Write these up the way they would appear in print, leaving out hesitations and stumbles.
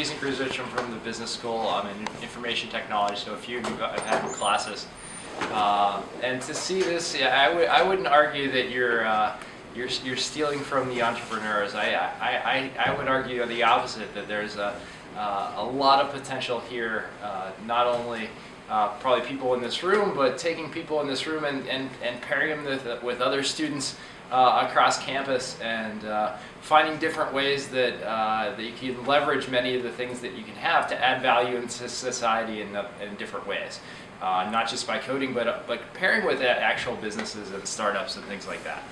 Jason Kuruzovich. I'm from the business school. I'm in information technology, so a few of you I've had in classes. And to see this, yeah, I wouldn't argue that you're stealing from the entrepreneurs. I would argue the opposite, that there's a lot of potential here, not only probably people in this room, but taking people in this room and pairing them with other students across campus, and finding different ways that you can leverage many of the things that you can have to add value into society in different ways. Not just by coding, but pairing with actual businesses and startups and things like that.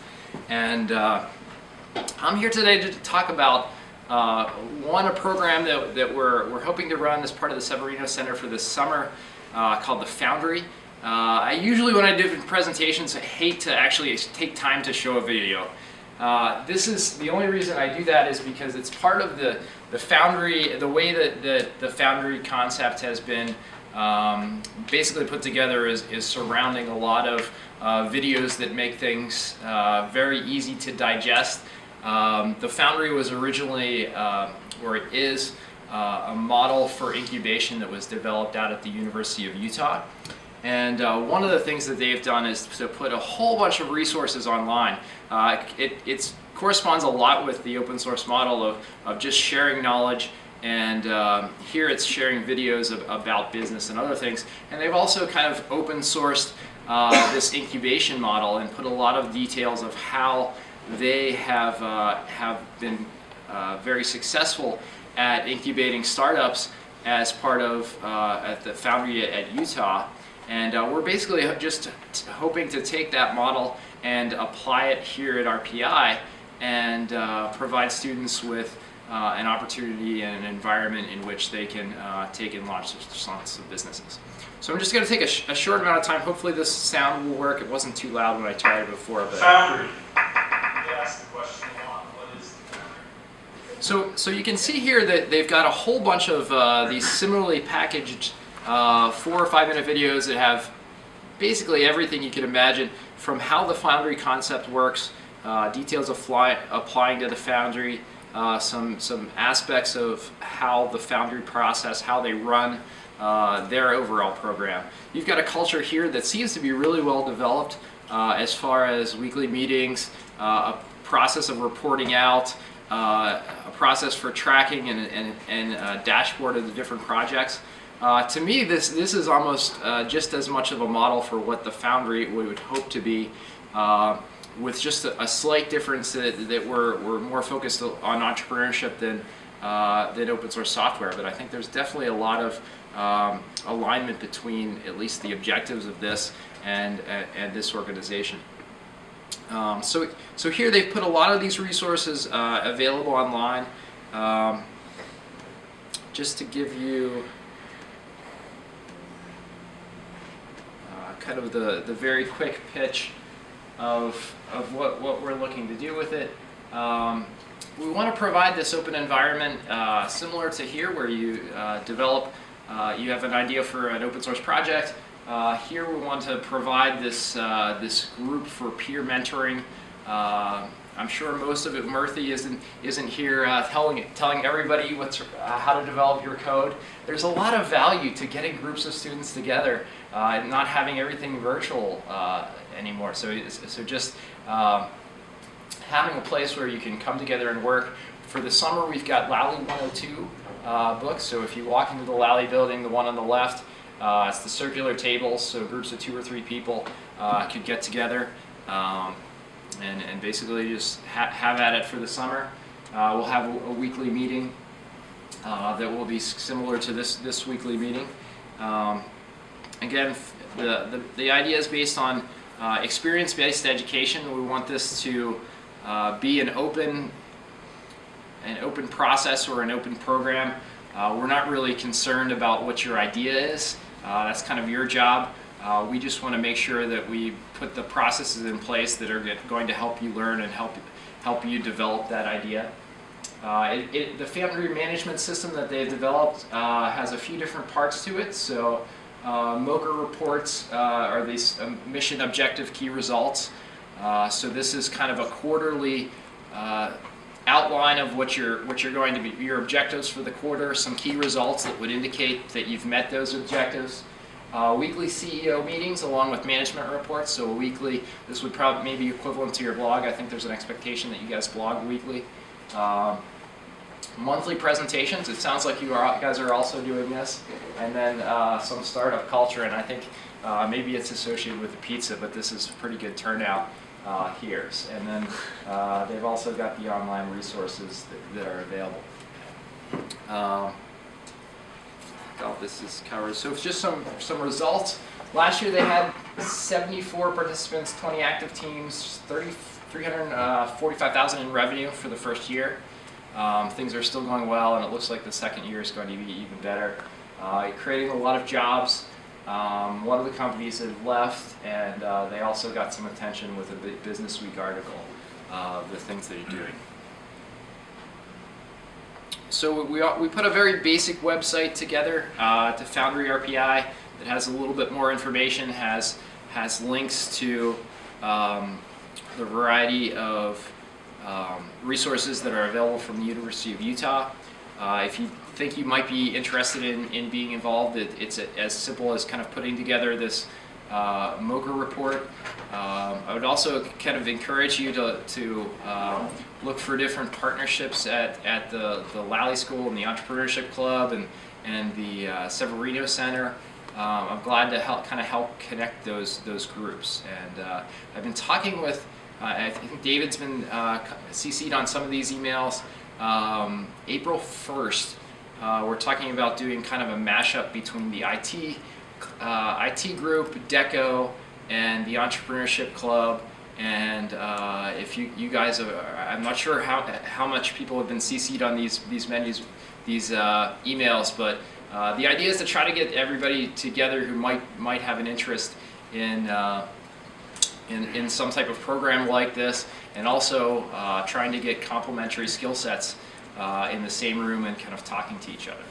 And I'm here today to talk about a program that we're hoping to run as part of the Severino Center for this summer, called the Foundry. I usually, when I do presentations, I hate to actually take time to show a video. This is the only reason I do that is because it's part of the Foundry. The way that the Foundry concept has been basically put together is surrounding a lot of videos that make things very easy to digest. The Foundry was originally, or it is, a model for incubation that was developed out at the University of Utah. And one of the things that they've done is to put a whole bunch of resources online. It corresponds a lot with the open source model of just sharing knowledge, and here it's sharing videos about business and other things. And they've also kind of open sourced this incubation model and put a lot of details of how they have been very successful at incubating startups as part of at the Foundry at Utah. And we're basically just hoping to take that model and apply it here at RPI and provide students with an opportunity and an environment in which they can take and launch lots of businesses. So I'm just going to take a short amount of time. Hopefully this sound will work. It wasn't too loud when I tried it before. But Foundry. They asked the question a lot. What is the Foundry? So you can see here that they've got a whole bunch of these similarly packaged 4 or 5 minute videos that have basically everything you can imagine, from how the Foundry concept works, details of applying to the Foundry, some aspects of how the Foundry process, how they run their overall program. You've got a culture here that seems to be really well developed as far as weekly meetings, a process of reporting out, a process for tracking and a dashboard of the different projects. To me, this is almost just as much of a model for what the Foundry would hope to be, with just a slight difference that we're more focused on entrepreneurship than open source software. But I think there's definitely a lot of alignment between at least the objectives of this and this organization. So here they've put a lot of these resources available online. Just to give you kind of the very quick pitch of what we're looking to do with it. We want to provide this open environment similar to here, where you develop, you have an idea for an open source project. Here we want to provide this group for peer mentoring. I'm sure most of it, Murthy isn't here telling everybody how to develop your code. There's a lot of value to getting groups of students together and not having everything virtual anymore. So just having a place where you can come together and work. For the summer, we've got Lally 102 books. So if you walk into the Lally building, the one on the left, it's the circular tables. So groups of 2 or 3 people could get together. And basically just have at it for the summer. We'll have a weekly meeting that will be similar to this weekly meeting. Again, the idea is based on experience-based education. We want this to be an open process or an open program. We're not really concerned about what your idea is. That's kind of your job. We just want to make sure that we put the processes in place that are going to help you learn and help you develop that idea. The Foundry management system that they've developed has a few different parts to it. So MOCA reports are these mission objective key results. So this is kind of a quarterly outline of what you're going to be, your objectives for the quarter, some key results that would indicate that you've met those objectives. Weekly CEO meetings along with management reports. So weekly, this would probably maybe equivalent to your blog. I think there's an expectation that you guys blog weekly. Monthly presentations. It sounds like you guys are also doing this. And then some startup culture. And I think maybe it's associated with the pizza, but this is a pretty good turnout here. And then they've also got the online resources that are available. All this is covered. So it's just some results. Last year they had 74 participants, 20 active teams, 345,000 in revenue for the first year. Things are still going well, and it looks like the second year is going to be even better. Creating a lot of jobs. One of the companies had left, and they also got some attention with a big Business Week article of the things that you're doing. So we put a very basic website together to Foundry RPI that has a little bit more information, has links to the variety of resources that are available from the University of Utah. If you think you might be interested in being involved, it's as simple as kind of putting together this MOCA report. I would also kind of encourage you to look for different partnerships at the Lally School and the Entrepreneurship Club and the Severino Center. I'm glad to help connect those groups. And I've been talking with, I think David's been CC'd on some of these emails. April 1st, we're talking about doing kind of a mashup between the IT group, DECO, and the Entrepreneurship Club. And if you guys are, I'm not sure how much people have been CC'd on these emails, but the idea is to try to get everybody together who might have an interest in some type of program like this, and also trying to get complementary skill sets in the same room and kind of talking to each other.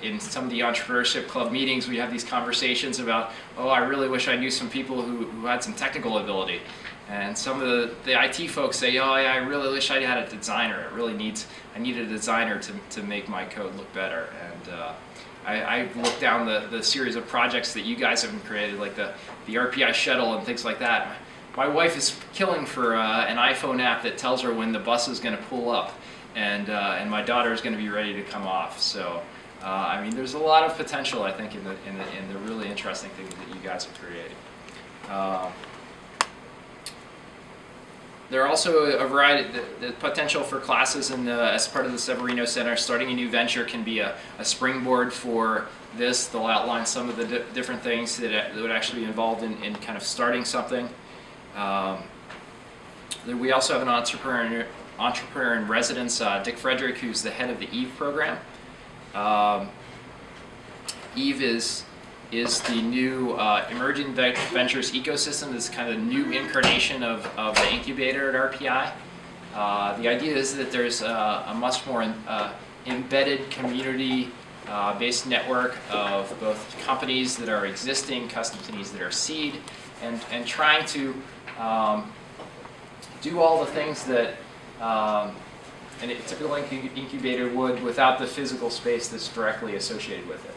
In some of the Entrepreneurship Club meetings, we have these conversations about, oh, I really wish I knew some people who had some technical ability. And some of the IT folks say, oh, yeah, I really wish I had a designer. I need a designer to make my code look better. And I looked down the series of projects that you guys have created, like the RPI shuttle and things like that. My wife is killing for an iPhone app that tells her when the bus is going to pull up. And my daughter is going to be ready to come off. So, I mean, there's a lot of potential, I think, in the really interesting things that you guys are creating. There are also a variety, the potential for classes as part of the Severino Center. Starting a new venture can be a springboard for this. They'll outline some of the different things that would actually be involved in kind of starting something. We also have an entrepreneur in residence, Dick Frederick, who's the head of the EVE program. EVE is the new emerging ventures ecosystem. This kind of new incarnation of the incubator at RPI. The idea is that there's a much more embedded community-based network of both companies that are existing, companies that are seed, and trying to do all the things that a typical incubator would without the physical space that's directly associated with it.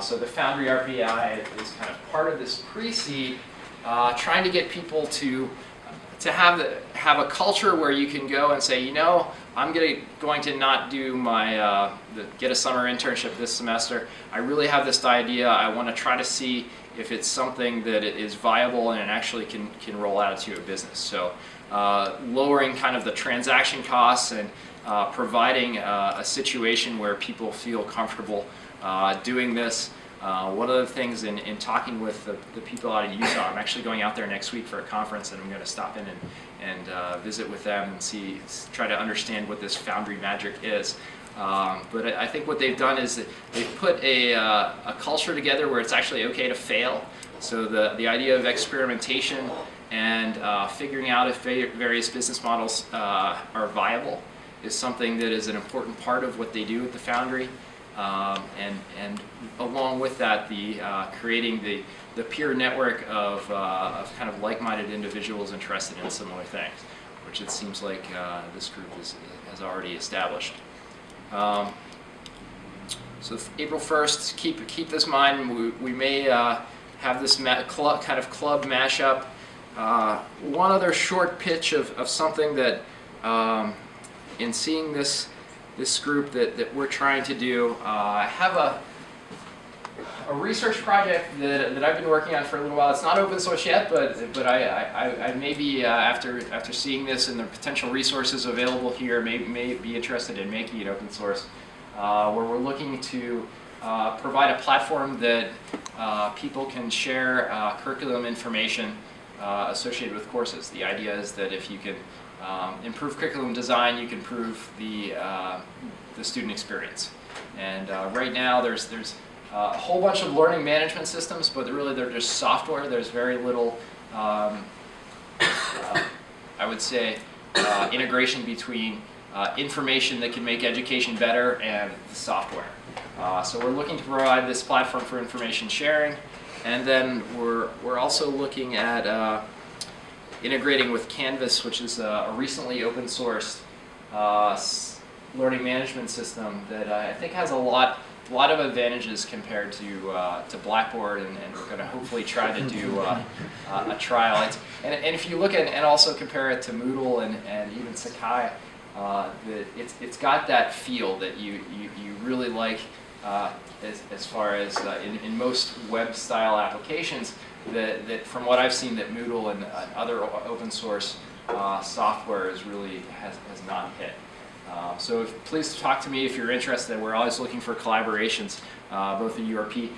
So the Foundry RPI is kind of part of this pre-seed, trying to get people to have a culture where you can go and say, you know, I'm going to not do my get a summer internship this semester. I really have this idea. I want to try to see if it's something that is viable and it actually can roll out into a business. So lowering kind of the transaction costs and providing a situation where people feel comfortable doing this. One of the things in talking with the people out of Utah, I'm actually going out there next week for a conference, and I'm going to stop in and visit with them and try to understand what this Foundry magic is. But I think what they've done is that they've put a culture together where it's actually okay to fail. So the idea of experimentation and figuring out if various business models are viable is something that is an important part of what they do at the Foundry. And along with that, creating the peer network of kind of like-minded individuals interested in similar things. which it seems like this group has already established. So April 1st, keep this in mind. We may have this kind of club mashup. One other short pitch of something that, in seeing this group that we're trying to do, I have a research project that I've been working on for a little while. It's not open source yet, but I maybe after seeing this and the potential resources available here, may be interested in making it open source, where we're looking to provide a platform that people can share curriculum information associated with courses. The idea is that if you can improve curriculum design, you can improve the student experience. And right now, there's a whole bunch of learning management systems, but really they're just software. There's very little, I would say, integration between information that can make education better and the software. So we're looking to provide this platform for information sharing, and then we're also looking at integrating with Canvas, which is a recently open sourced learning management system that I think has a lot of advantages compared to Blackboard, and we're going to hopefully try to do a trial. And if you look at and also compare it to Moodle and even Sakai, it's got that feel that you really like as far as in most web style applications that from what I've seen that Moodle and other open source software has not hit. So please talk to me if you're interested. We're always looking for collaborations, both in URP.